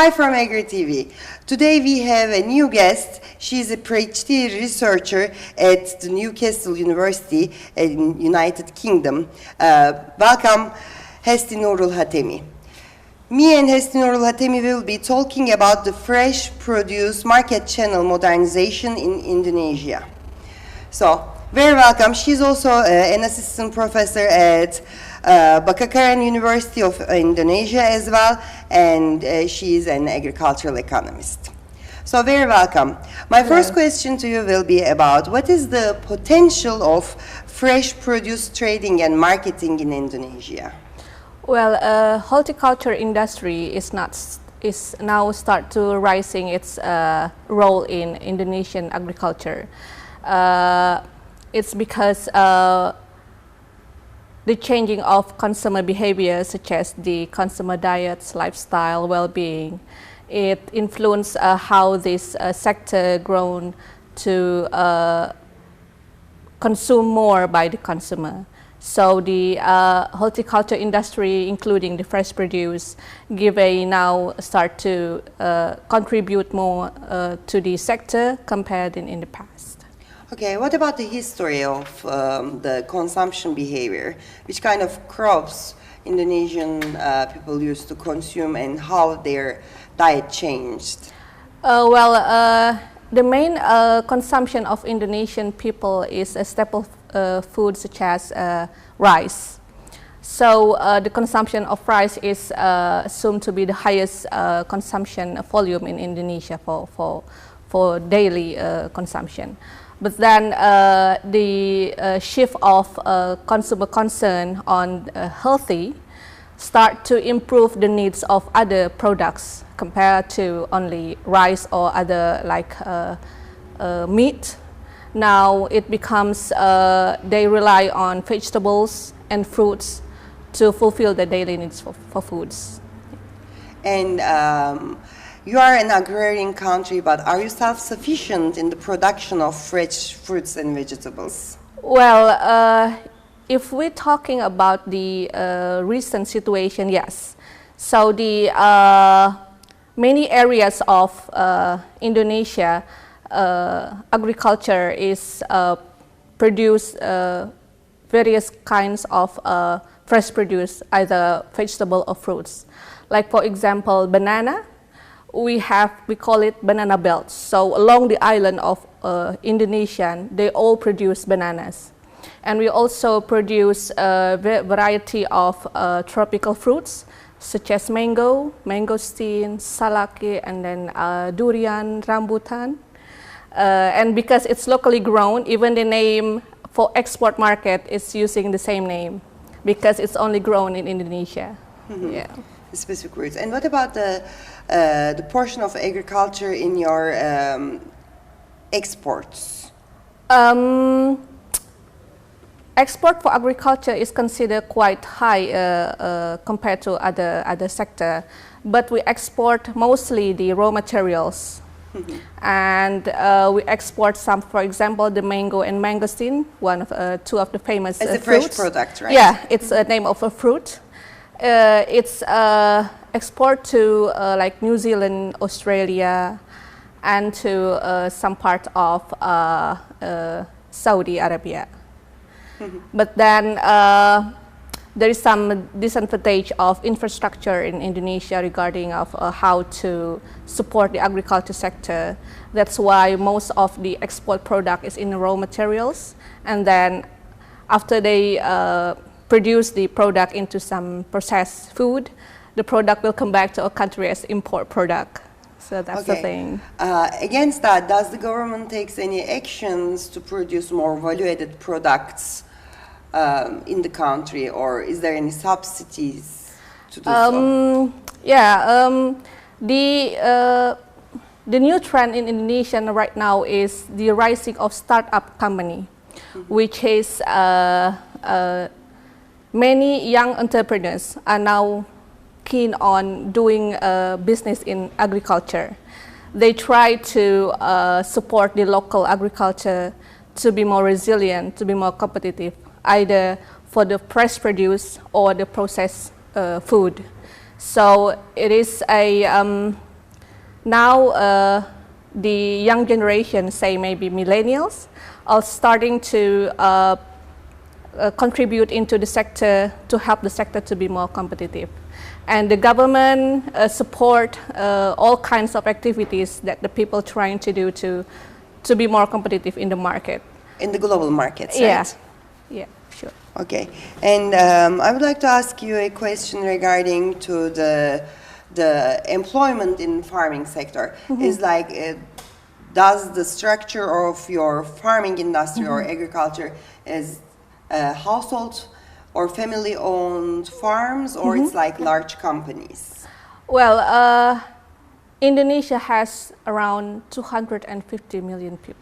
Hi from Agri TV. Today we have a new guest. She's a PhD researcher at the Newcastle University in United Kingdom. Welcome, Hesty Nurul Utami. Me and Hesty Nurul Utami will be talking about the fresh produce market channel modernization in Indonesia. So, very welcome. She's also an assistant professor at Padjadjaran University of Indonesia as well, and she's an agricultural economist. So very welcome. My first question to you will be about what is the potential of fresh produce trading and marketing in Indonesia? Well, horticulture industry is now start to rising its role in Indonesian agriculture. It's because the changing of consumer behavior, such as the consumer diets, lifestyle, well-being, it influences how this sector grown to consume more by the consumer. So the horticulture industry, including the fresh produce, now start to contribute more to the sector compared in the past. Okay, what about the history of the consumption behavior? Which kind of crops Indonesian people used to consume and how their diet changed? The main consumption of Indonesian people is a staple food such as rice. So the consumption of rice is assumed to be the highest consumption volume in Indonesia for daily consumption. But then the shift of consumer concern on healthy start to improve the needs of other products compared to only rice or other like meat. Now it becomes they rely on vegetables and fruits to fulfill the daily needs for foods. And you are an agrarian country, but are you self-sufficient in the production of fresh fruits and vegetables? Well, if we're talking about the recent situation, yes. So the many areas of Indonesia, agriculture is produce various kinds of fresh produce, either vegetable or fruits. Like for example, banana. We call it banana belts. So along the island of Indonesia, they all produce bananas. And we also produce a variety of tropical fruits, such as mango, mangosteen, salake, and then durian, rambutan. And because it's locally grown, even the name for export market is using the same name, because it's only grown in Indonesia. Mm-hmm. Yeah. Specific roots. And what about the portion of agriculture in your exports? Export for agriculture is considered quite high compared to other sector, but we export mostly the raw materials. Mm-hmm. And we export some, for example, the mango and mangosteen, two of the famous as a fruits. Fresh product, right? Yeah, it's a name of a fruit. It's export to like New Zealand, Australia, and to some part of Saudi Arabia. Mm-hmm. But then there is some disadvantage of infrastructure in Indonesia regarding of how to support the agriculture sector. That's why most of the export product is in raw materials, and then after they produce the product into some processed food, the product will come back to our country as import product. So that's the thing. Against that, does the government take any actions to produce more value-added products in the country, or is there any subsidies to do so? Yeah, the new trend in Indonesia right now is the rising of startup company, mm-hmm. which is many young entrepreneurs are now keen on doing business in agriculture. They try to support the local agriculture to be more resilient, to be more competitive, either for the fresh produce or the processed food. So it is a Now the young generation, say maybe millennials, are starting to contribute into the sector to help the sector to be more competitive. And the government support all kinds of activities that the people trying to do to be more competitive in the market. In the global markets, right? Yeah, yeah, sure. Okay, and I would like to ask you a question regarding to the employment in farming sector. Is like, does the structure of your farming industry or agriculture is household or family-owned farms, or it's like large companies? Well, Indonesia has around 250 million people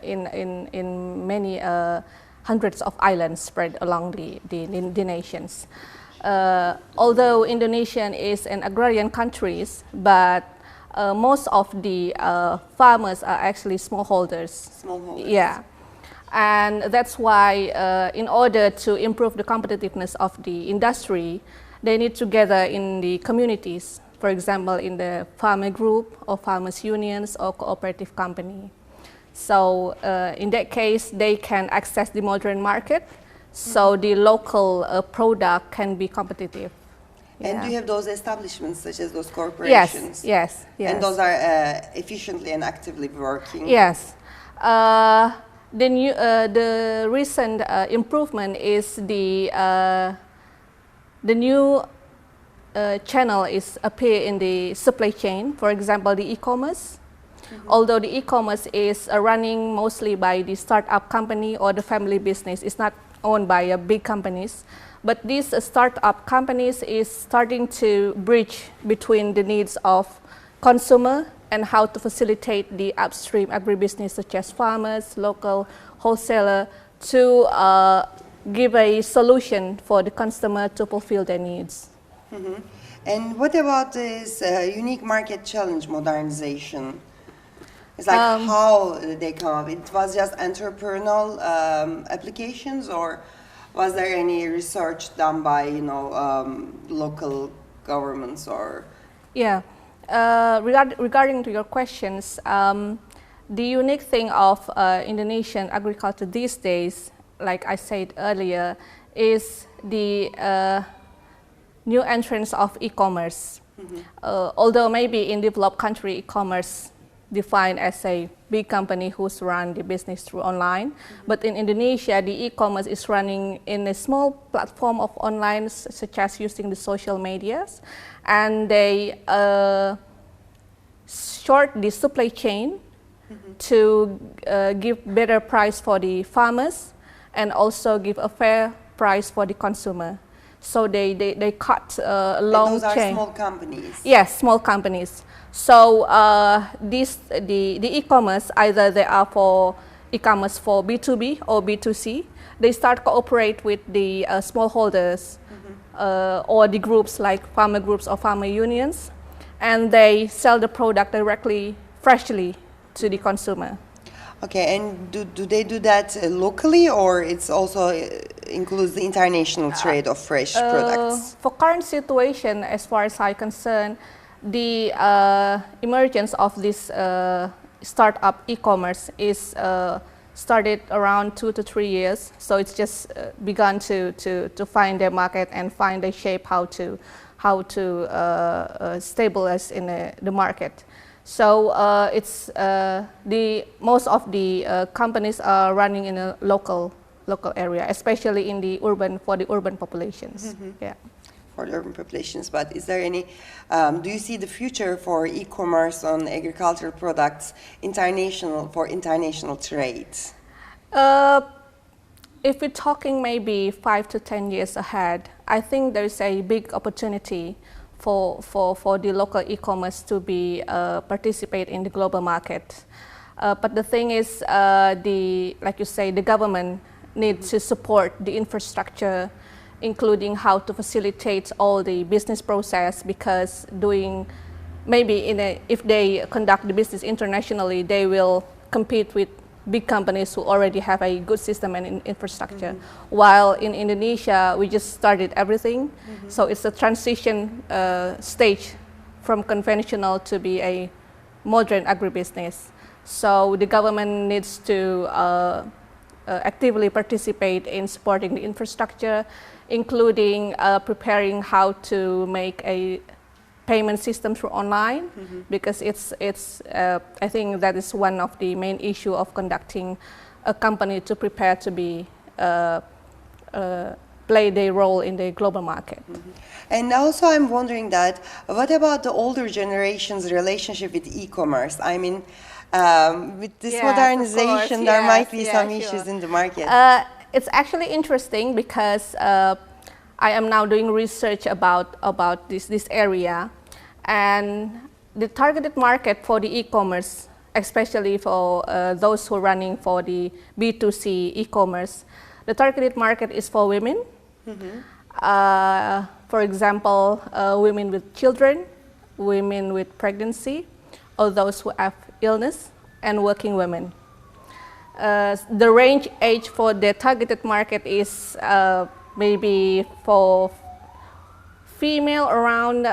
in many hundreds of islands spread along the nations. Although Indonesia is an agrarian country, but most of the farmers are actually smallholders. Smallholders. Yeah. And that's why in order to improve the competitiveness of the industry, they need to gather in the communities, for example, in the farmer group or farmers unions or cooperative company. So in that case, they can access the modern market, so the local product can be competitive. And do you have those establishments such as those corporations? Yes. And those are efficiently and actively working? Yes. The recent improvement is the new channel is appear in the supply chain. For example, the e-commerce. Although the e-commerce is running mostly by the startup company or the family business, it's not owned by big companies. But these startup companies is starting to bridge between the needs of consumer and how to facilitate the upstream agribusiness such as farmers, local wholesaler, to give a solution for the consumer to fulfill their needs. And what about this unique market challenge modernization? It's like how they come up? It was just entrepreneurial applications, or was there any research done by local governments or? Yeah. Regarding to your questions, the unique thing of Indonesian agriculture these days, like I said earlier, is the new entrance of e-commerce. Although maybe in developed country, e-commerce defined as a big company who's run the business through online, but in Indonesia, the e-commerce is running in a small platform of online, such as using the social medias, and they short the supply chain to give better price for the farmers and also give a fair price for the consumer. So they cut a long chain. And those are small companies? Yes, small companies. So the e-commerce, either they are for e-commerce for B2B or B2C, they start cooperate with the smallholders or the groups like farmer groups or farmer unions, and they sell the product directly, freshly to the consumer. Okay, and do they do that locally, or it's also includes the international trade of fresh products? For current situation, as far as I'm concerned, the emergence of this startup e-commerce is started around 2 to 3 years. So it's just begun to find their market and find a shape how to stabilize in the market. So it's most of the companies are running in a local area, especially in the urban populations. Yeah. For the urban populations, but is there any? Do you see the future for e-commerce on agricultural products for international trade? If we're talking maybe 5 to 10 years ahead, I think there is a big opportunity for the local e-commerce to be participate in the global market. But the thing is, like you say, the government needs to support the infrastructure, including how to facilitate all the business process, because if they conduct the business internationally, they will compete with big companies who already have a good system and infrastructure. While in Indonesia, we just started everything, so it's a transition stage from conventional to be a modern agribusiness. So the government needs to actively participate in supporting the infrastructure, including preparing how to make a payment system through online, because I think that is one of the main issue of conducting a company to prepare to be play their role in the global market. And also I'm wondering that, what about the older generation's relationship with e-commerce? I mean, with this modernization, there might be some issues in the market. It's actually interesting because I am now doing research about this area, and the targeted market for the e-commerce, especially for those who are running for the B2C e-commerce, the targeted market is for women. For example, women with children, women with pregnancy, or those who have illness, and working women. The range age for the targeted market is maybe for female around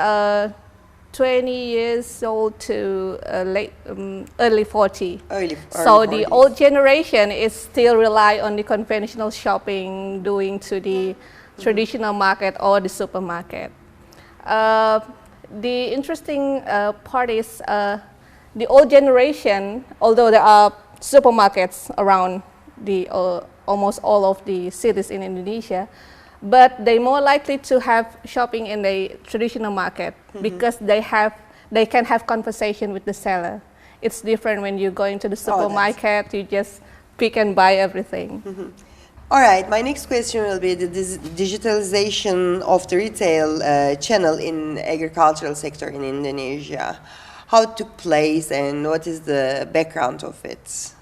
20 years old to early 40. So the old generation is still rely on the conventional shopping, doing to the traditional market or the supermarket. The interesting part is the old generation, although there are supermarkets around the almost all of the cities in Indonesia, but they're more likely to have shopping in the traditional market because they can have conversation with the seller. It's different when you go into the supermarket, you just pick and buy everything. All right, my next question will be the digitalization of the retail channel in agricultural sector in Indonesia. How it took place and what is the background of it?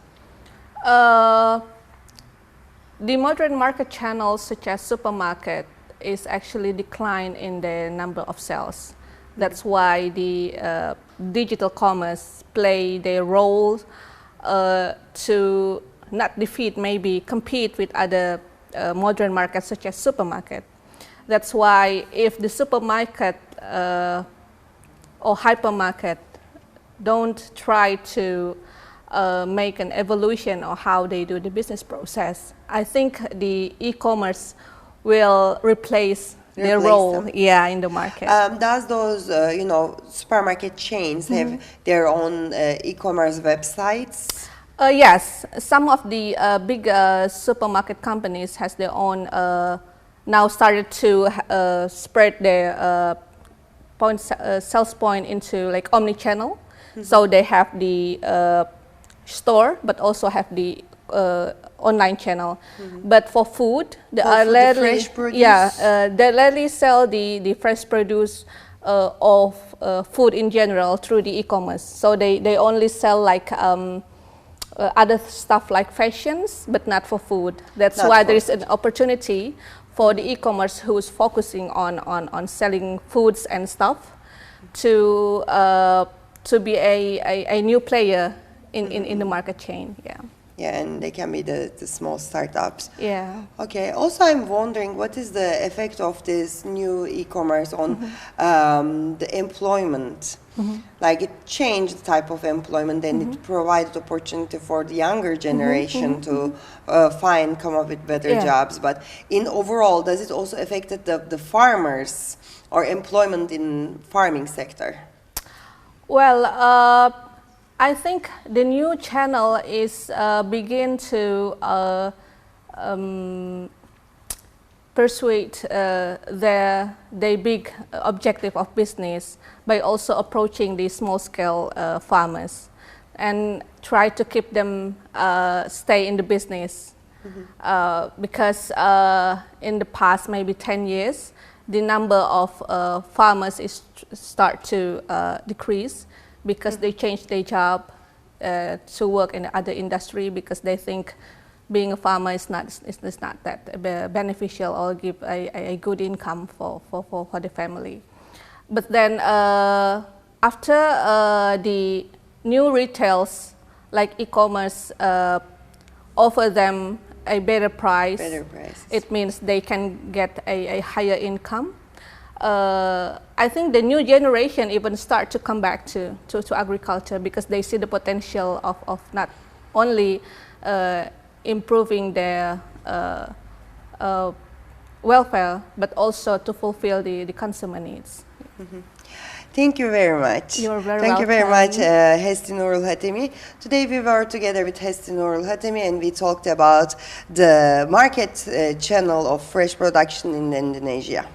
The modern market channels such as supermarket is actually decline in the number of sales. That's why the digital commerce play their role to not defeat, maybe compete with other modern markets such as supermarket. That's why if the supermarket or hypermarket don't try to make an evolution of how they do the business process, I think the e-commerce will replace their role in the market. Does those supermarket chains have their own e-commerce websites? Yes, some of the big supermarket companies has their own, now started to spread their sales point into like omni-channel. So they have the store, but also have the online channel. But for food, they rarely sell the fresh produce of food in general through the e-commerce. So they only sell like other stuff like fashions, but not for food. That's why there is an opportunity for the e-commerce who's focusing on selling foods and stuff to be a new player in the market chain. Yeah, and they can be the small startups. Yeah. Okay. Also, I'm wondering what is the effect of this new e-commerce on the employment? Like it changed the type of employment and it provided opportunity for the younger generation to come up with better jobs. But in overall, does it also affected the farmers or employment in farming sector? Well, I think the new channel is begin to persuade their big objective of business by also approaching the small-scale farmers and try to keep them stay in the business. Because in the past maybe 10 years, the number of farmers is start to decrease because they changed their job to work in other industry because they think being a farmer is not that beneficial or give a good income for the family. But then after the new retails like e-commerce offer them a better price, it means they can get a higher income. I think the new generation even start to come back to agriculture because they see the potential of not only improving their welfare, but also to fulfill the consumer needs. Thank you very much. You're very Thank you very much, welcome. Hesty Nurul Utami. Today we were together with Hesty Nurul Utami and we talked about the market channel of fresh production in Indonesia.